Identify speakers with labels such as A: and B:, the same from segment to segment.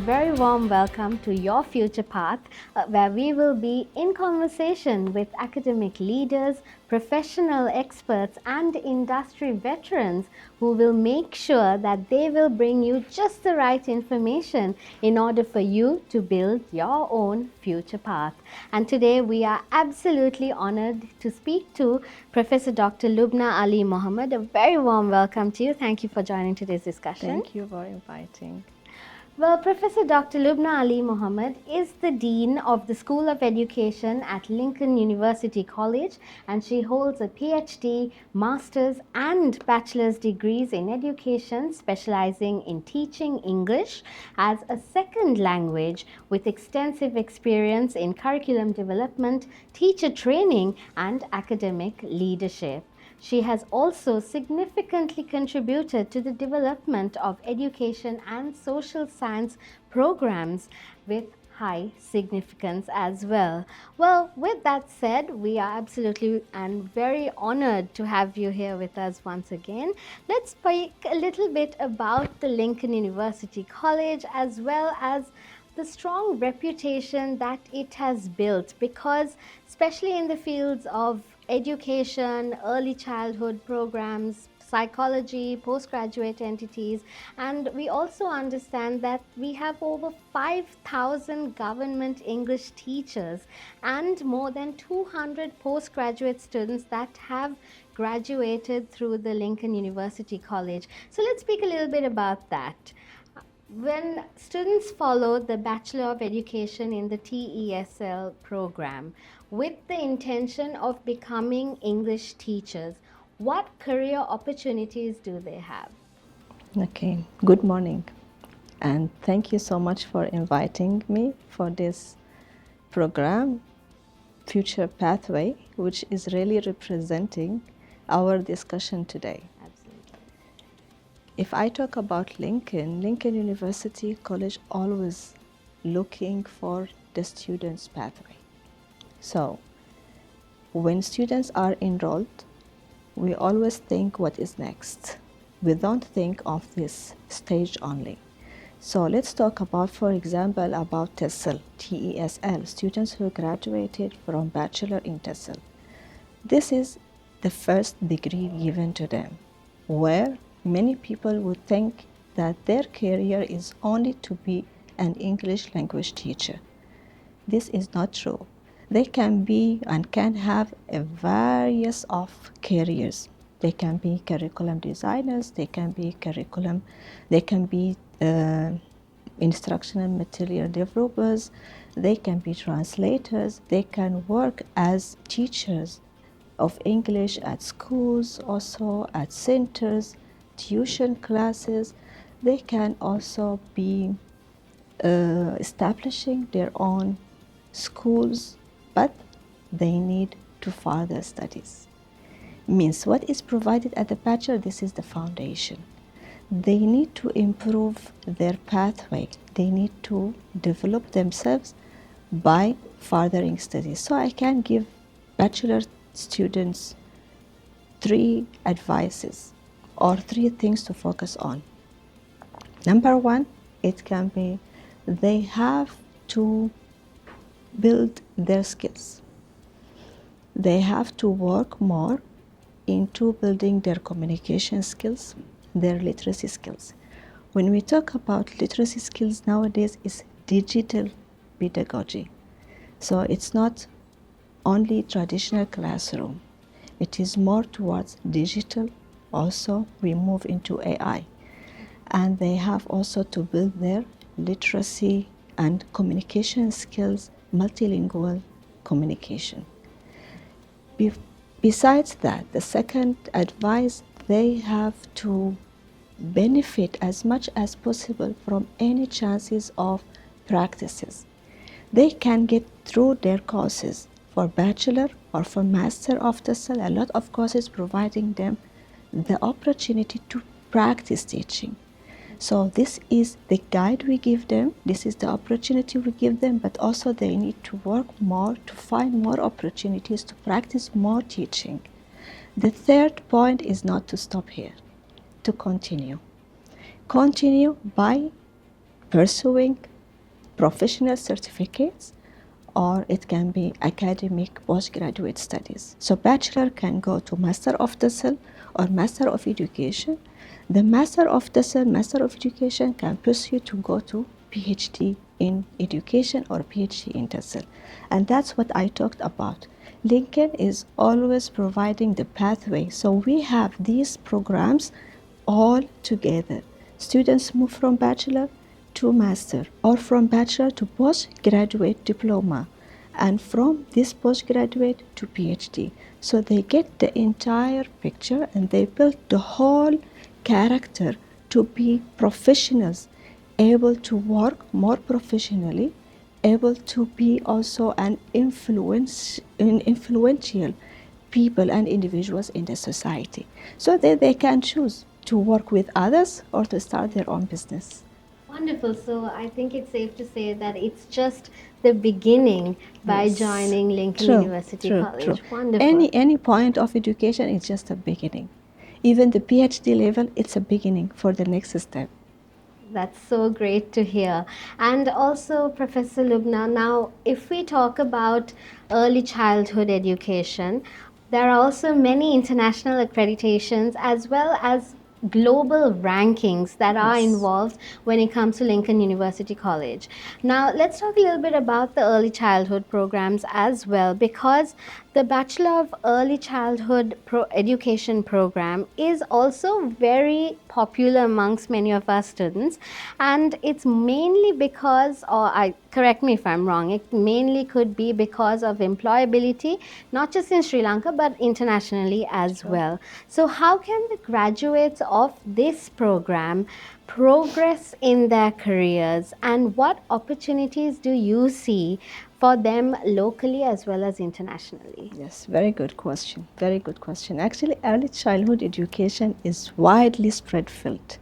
A: very warm welcome to Your Future Path, where we will be in conversation with academic leaders, professional experts, and industry veterans who will make sure that they will bring you just the right information in order for you to build your own future path. And today we are absolutely honored to speak to Professor Dr. Lubna Ali Mohammed. A very warm welcome to you. Thank you for joining today's discussion.
B: Thank you for inviting.
A: Well, Professor Dr. Lubna Ali Mohammed is the Dean of the School of Education at Lincoln University College, and she holds a PhD, Master's and Bachelor's degrees in education, specializing in teaching English as a second language with extensive experience in curriculum development, teacher training, and academic leadership. She has also significantly contributed to the development of education and social science programs with high significance as well. Well, with that said, we are absolutely and very honored to have you here with us once again. Let's speak a little bit about the Lincoln University College as well as the strong reputation that it has built, because especially in the fields of education, early childhood programs, psychology, postgraduate entities, and we also understand that we have over 5,000 government English teachers and more than 200 postgraduate students that have graduated through the Lincoln University College. So let's speak a little bit about that. When students follow the Bachelor of Education in the TESL program with the intention of becoming English teachers, what career opportunities do they have?
B: Okay, good morning, and thank you so much for inviting me for this program, Future Pathway, which is really representing our discussion today.
A: Absolutely.
B: If I talk about Lincoln University College always looking for the students' pathway. So, when students are enrolled, we always think what is next. We don't think of this stage only. So let's talk about, for example, about TESL, students who graduated from Bachelor in TESL. This is the first degree given to them, where many people would think that their career is only to be an English language teacher. This is not true. They can be and can have a various of careers. They can be curriculum designers, they can be instructional material developers, they can be translators, they can work as teachers of English at schools, also at centers, tuition classes. They can also be establishing their own schools, but they need to further studies. Means what is provided at the bachelor, this is the foundation. They need to improve their pathway. They need to develop themselves by furthering studies. So I can give bachelor students 3 advices or 3 things to focus on. Number 1, it can be they have to build their skills. They have to work more into building their communication skills, their literacy skills. When we talk about literacy skills nowadays, it's digital pedagogy. So it's not only traditional classroom. It is more towards digital. Also, we move into AI. And they have also to build their literacy and communication skills, multilingual communication. Besides that, the second advice, they have to benefit as much as possible from any chances of practices. They can get through their courses for bachelor or for master of TESL, a lot of courses providing them the opportunity to practice teaching. So this is the guide we give them, this is the opportunity we give them, but also they need to work more to find more opportunities to practice more teaching. The third point is not to stop here, to continue. Continue by pursuing professional certificates, or it can be academic postgraduate studies. So bachelor can go to Master of TESOL or Master of Education. The Master of TESOL, Master of Education can push you to go to PhD in Education or PhD in TESOL. And that's what I talked about. Lincoln is always providing the pathway. So we have these programs all together. Students move from bachelor to master, or from bachelor to postgraduate diploma, and from this postgraduate to PhD. So they get the entire picture and they build the whole character to be professionals, able to work more professionally, able to be also an influential people and individuals in the society, so that they can choose to work with others or to start their own business.
A: Wonderful. So I think it's safe to say that it's just the beginning by
B: Yes.
A: joining Lincoln
B: True,
A: University
B: true,
A: College.
B: true.
A: Wonderful.
B: Any point of education is just a beginning. Even the PhD level, it's a beginning for the next step.
A: That's so great to hear. And also, Professor Lubna, now if we talk about early childhood education, there are also many international accreditations as well as global rankings that are
B: Yes.
A: involved when it comes to Lincoln University College. Now, let's talk a little bit about the early childhood programs as well, because the Bachelor of Early Childhood Education program is also very popular amongst many of our students, and it's mainly because, or I correct me if I'm wrong, it mainly could be because of employability, not just in Sri Lanka but internationally as
B: Sure.
A: well. So how can the graduates of this program progress in their careers, and what opportunities do you see for them locally as well as internationally?
B: Yes, very good question. Very good question. Actually, early childhood education is widely spread field.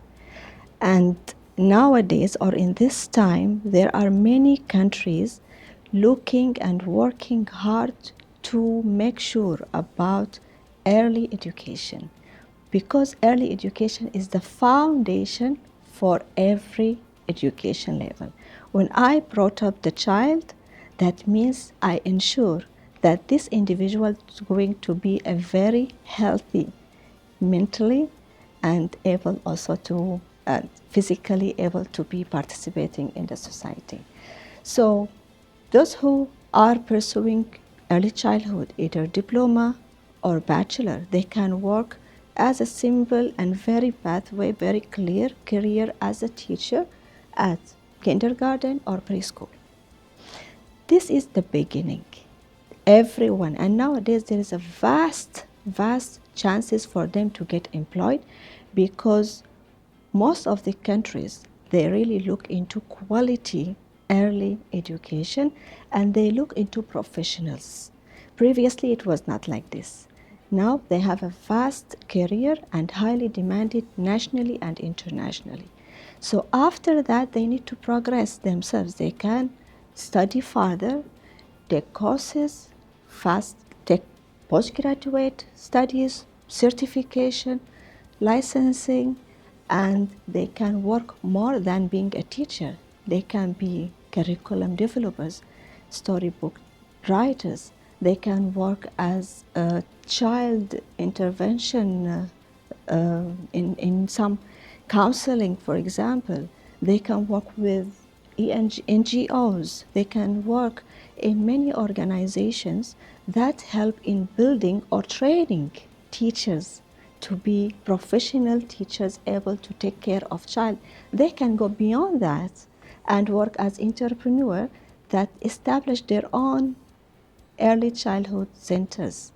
B: And nowadays, or in this time, there are many countries looking and working hard to make sure about early education, because early education is the foundation for every education level. When I brought up the child, that means I ensure that this individual is going to be a very healthy mentally, and able also to physically able to be participating in the society. So those who are pursuing early childhood, either diploma or bachelor, they can work as a simple and very pathway, very clear career as a teacher at kindergarten or preschool. This is the beginning. Everyone, and nowadays there is a vast chances for them to get employed, because most of the countries, they really look into quality early education and they look into professionals. Previously it was not like this. Now they have a vast career and highly demanded nationally and internationally. So after that they need to progress themselves. They can study further, take courses, fast take postgraduate studies, certification, licensing, and they can work more than being a teacher. They can be curriculum developers, storybook writers. They can work as a child intervention in some counseling, for example. They can work with NGOs. They can work in many organizations that help in building or training teachers to be professional teachers able to take care of child. They can go beyond that and work as entrepreneur that establish their own early childhood centers.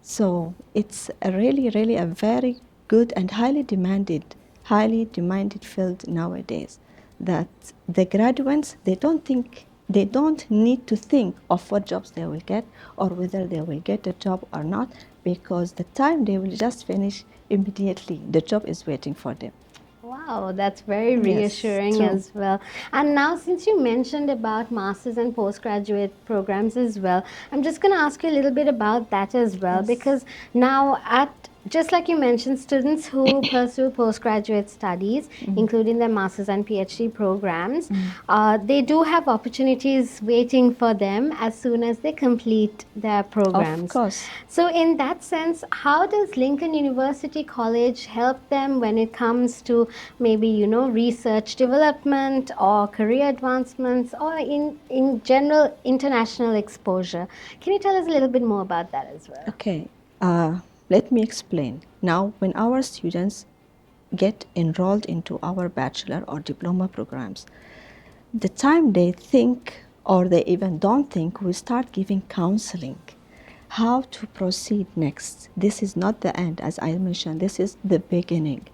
B: So it's really a very good and highly demanded field nowadays, that the graduates, they don't need to think of what jobs they will get or whether they will get a job or not, because the time they will just finish immediately, the job is waiting for them.
A: Wow, that's very
B: Yes,
A: reassuring
B: true.
A: as well. And now, since you mentioned about masters and postgraduate programs as well, I'm just going to ask you a little bit about that as well,
B: Yes.
A: because now at just like you mentioned, students who pursue postgraduate studies, including their master's and PhD programs, they do have opportunities waiting for them as soon as they complete their
B: Of
A: programs.
B: course.
A: So, in that sense, how does Lincoln University College help them when it comes to maybe, research development or career advancements or in general international exposure? Can you tell us a little bit more about that as well?
B: Okay, let me explain. Now, when our students get enrolled into our bachelor or diploma programs, the time they think or they even don't think, we start giving counseling how to proceed next. This is not the end, as I mentioned, this is the beginning.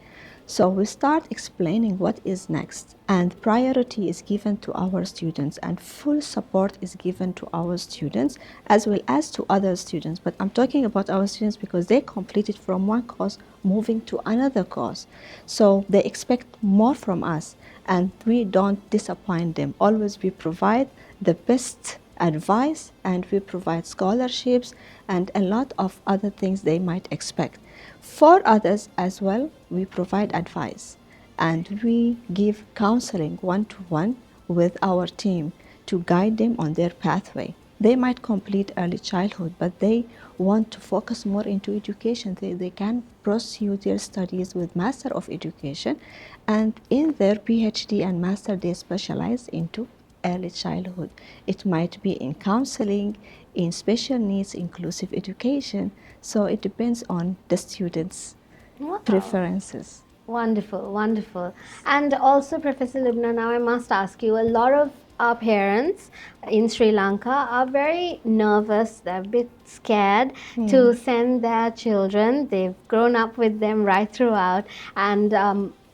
B: So we start explaining what is next, and priority is given to our students, and full support is given to our students as well as to other students. But I'm talking about our students because they completed from one course moving to another course. So they expect more from us, and we don't disappoint them. Always we provide the best advice, and we provide scholarships and a lot of other things they might expect. For others as well, we provide advice, and we give counseling one-to-one with our team to guide them on their pathway. They might complete early childhood, but they want to focus more into education. They can pursue their studies with Master of Education, and in their PhD and Master they specialize into early childhood. It might be in counseling, in special needs, inclusive education. So it depends on the students'
A: Wow.
B: preferences.
A: Wonderful, wonderful. And also, Professor Lubna, now I must ask you, a lot of our parents in Sri Lanka are very nervous, they're a bit scared to send their children. They've grown up with them right throughout. And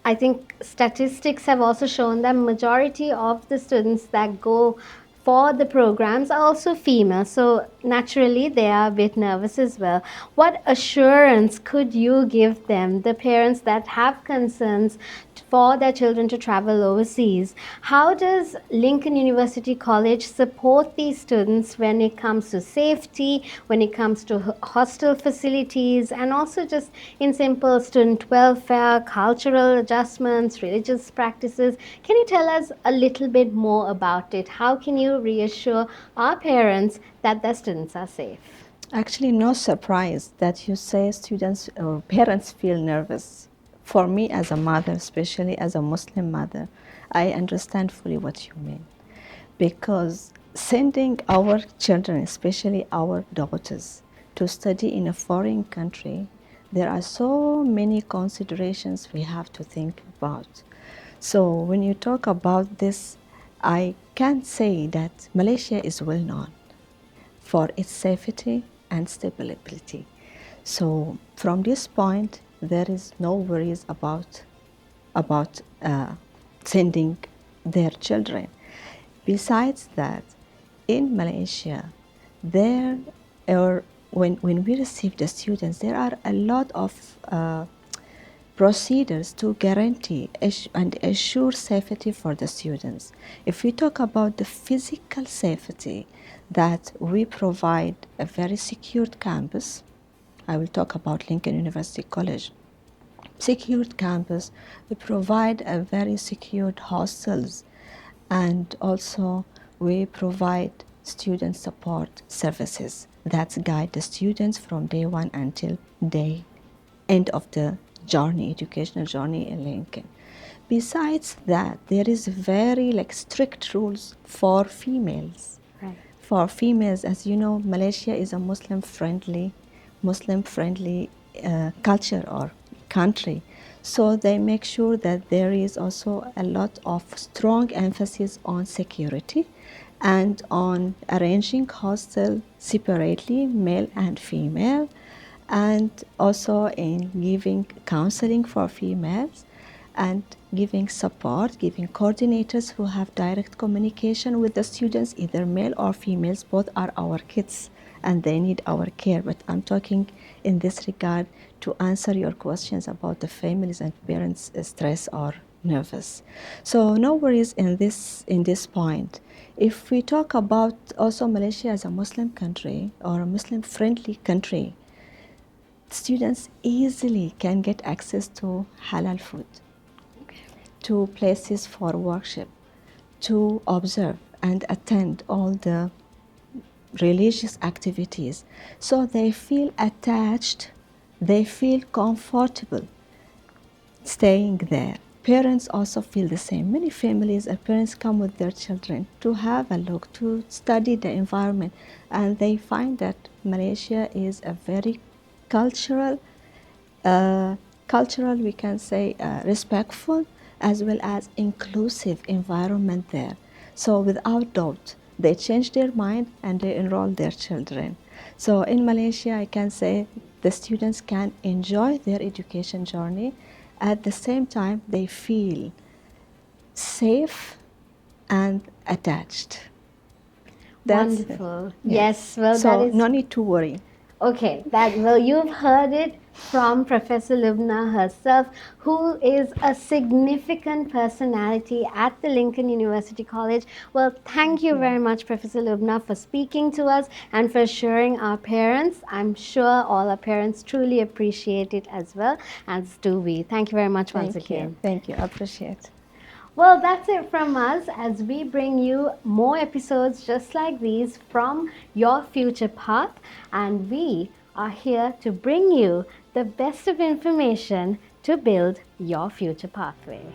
A: I think statistics have also shown that majority of the students that go for the programs are also female, so naturally they are a bit nervous as well. What assurance could you give them, the parents that have concerns for their children to travel overseas? How does Lincoln University College support these students when it comes to safety, when it comes to hostel facilities, and also just in simple student welfare, cultural adjustments, religious practices? Can you tell us a little bit more about it? How can you reassure our parents that their students are safe?
B: Actually, no surprise that you say students or parents feel nervous. For me, as a mother, especially as a Muslim mother, I understand fully what you mean. Because sending our children, especially our daughters, to study in a foreign country, there are so many considerations we have to think about. So when you talk about this, I can say that Malaysia is well known for its safety and stability. So from this point, there is no worries about sending their children. Besides that, in Malaysia, there are when we receive the students, there are a lot of procedures to guarantee and assure safety for the students. If we talk about the physical safety, that we provide a very secured campus. I will talk about Lincoln University College. Secured campus, we provide a very secured hostels, and also we provide student support services that guide the students from day one until day end of the journey, educational journey in Lincoln. Besides that, there is very strict rules for females.
A: Right.
B: For females, as you know, Malaysia is a Muslim-friendly culture or country. So they make sure that there is also a lot of strong emphasis on security and on arranging hostel separately, male and female, and also in giving counseling for females and giving support, giving coordinators who have direct communication with the students, either male or females. Both are our kids and they need our care. But I'm talking in this regard to answer your questions about the families and parents' stress or nervous. So no worries in this point. If we talk about also Malaysia as a Muslim country or a Muslim-friendly country, students easily can get access to halal food, to places for worship, to observe and attend all the religious activities. So they feel attached, they feel comfortable staying there. Parents also feel the same. Many families and parents come with their children to have a look, to study the environment, and they find that Malaysia is a very cultural, we can say, respectful as well as inclusive environment there. So without doubt, they change their mind and they enroll their children. So in Malaysia, I can say the students can enjoy their education journey. At the same time, they feel safe and attached. That's it.
A: Wonderful.
B: Yes.
A: Yes, well,
B: So
A: that is
B: no need to worry.
A: okay. Well, you've heard it from Professor Lubna herself, who is a significant personality at the Lincoln University College. Well, thank you very much, Professor Lubna, for speaking to us and for assuring our parents. I'm sure all our parents truly appreciate it as well, as do we. Thank you very much once again.
B: Thank you. I appreciate it.
A: Well, that's it from us as we bring you more episodes just like these from Your Future Path, and we are here to bring you the best of information to build your future pathway.